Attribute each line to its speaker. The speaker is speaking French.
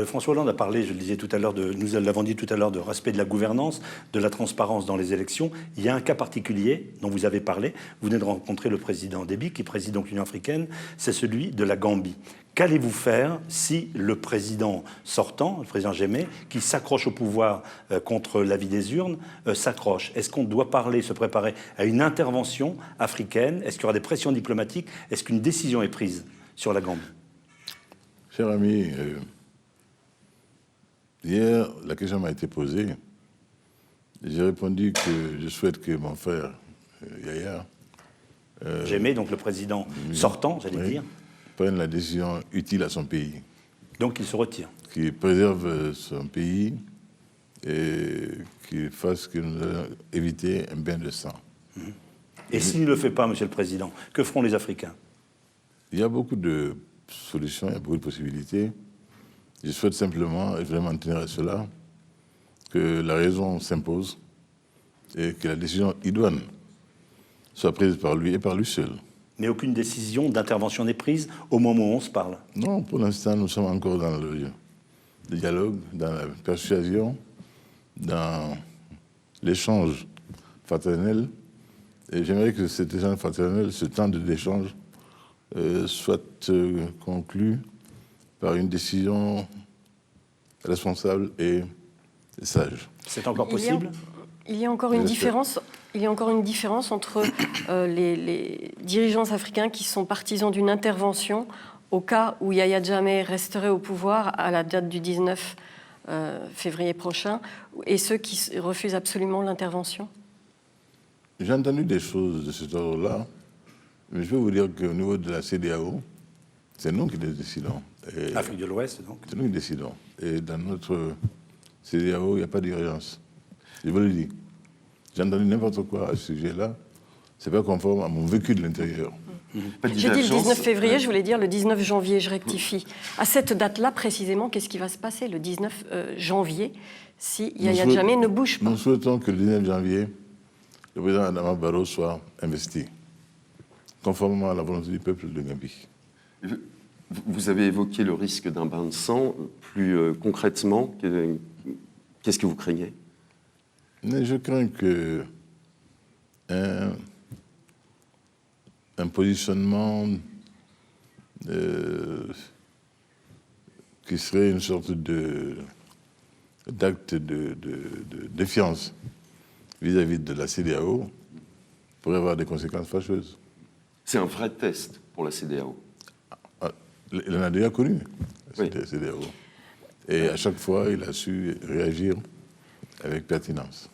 Speaker 1: François Hollande a parlé, je le disais tout à l'heure, nous l'avons dit tout à l'heure, de respect de la gouvernance, de la transparence dans les élections. Il y a un cas particulier dont vous avez parlé. Vous venez de rencontrer le président Déby, qui préside donc l'Union africaine. C'est celui de la Gambie. Qu'allez-vous faire si le président sortant, le président Jammeh, qui s'accroche au pouvoir contre l'avis des urnes, s'accroche? Est-ce qu'on doit se préparer à une intervention africaine? Est-ce qu'il y aura des pressions diplomatiques? Est-ce qu'une décision est prise sur la Gambie?
Speaker 2: Cher ami, hier, la question m'a été posée. J'ai répondu que je souhaite que mon frère, Yaya...
Speaker 1: Jammeh, donc le président sortant, j'allais dire,
Speaker 2: prenne la décision utile à son pays.
Speaker 1: Donc il se retire.
Speaker 2: Qu'il préserve son pays et qu'il fasse que nous allons éviter un bain de sang.
Speaker 1: Et s'il ne le fait pas, Monsieur le Président, que feront les Africains?
Speaker 2: Il y a beaucoup de solutions, il y a beaucoup de possibilités. Je souhaite simplement, et vraiment tenir à cela, que la raison s'impose et que la décision idoine soit prise par lui et par lui seul.
Speaker 1: Mais aucune décision d'intervention n'est prise au moment où on se parle?
Speaker 2: Non, pour l'instant, nous sommes encore dans le dialogue, dans la persuasion, dans l'échange fraternel. Et j'aimerais que cet échange fraternel, ce temps d'échange, soit conclu par une décision responsable et sage.
Speaker 1: C'est encore possible?
Speaker 3: Il y a encore une différence. Il y a encore une différence entre les dirigeants africains qui sont partisans d'une intervention au cas où Yahya Jammeh resterait au pouvoir à la date du 19 février prochain et ceux qui refusent absolument l'intervention.
Speaker 2: J'ai entendu des choses de cet ordre-là, mais je peux vous dire qu'au niveau de la CEDEAO, c'est nous qui les décidons.
Speaker 1: Afrique de l'Ouest, donc.
Speaker 2: C'est nous qui décidons. Et dans notre CEDEAO, il n'y a pas d'urgence. Je vous le dis. J'ai entendu n'importe quoi à ce sujet-là. Ce n'est pas conforme à mon vécu de l'intérieur.
Speaker 3: J'ai dit le 19 février, je voulais dire le 19 janvier, je rectifie. À cette date-là, précisément, qu'est-ce qui va se passer le 19 janvier si Yahya Jammeh ne bouge pas?
Speaker 2: Nous souhaitons que le 19 janvier, le président Adama Barrow soit investi, conformément à la volonté du peuple de Gambie.
Speaker 4: Vous avez évoqué le risque d'un bain de sang. Plus concrètement, qu'est-ce que vous craignez?
Speaker 2: Mais je crains que un positionnement qui serait une sorte d'acte de défiance vis-à-vis de la CEDEAO pourrait avoir des conséquences fâcheuses.
Speaker 4: C'est un vrai test pour la CEDEAO.
Speaker 2: Il en a déjà connu, la
Speaker 4: Oui.
Speaker 2: CEDEAO. Et à chaque fois, il a su réagir avec pertinence.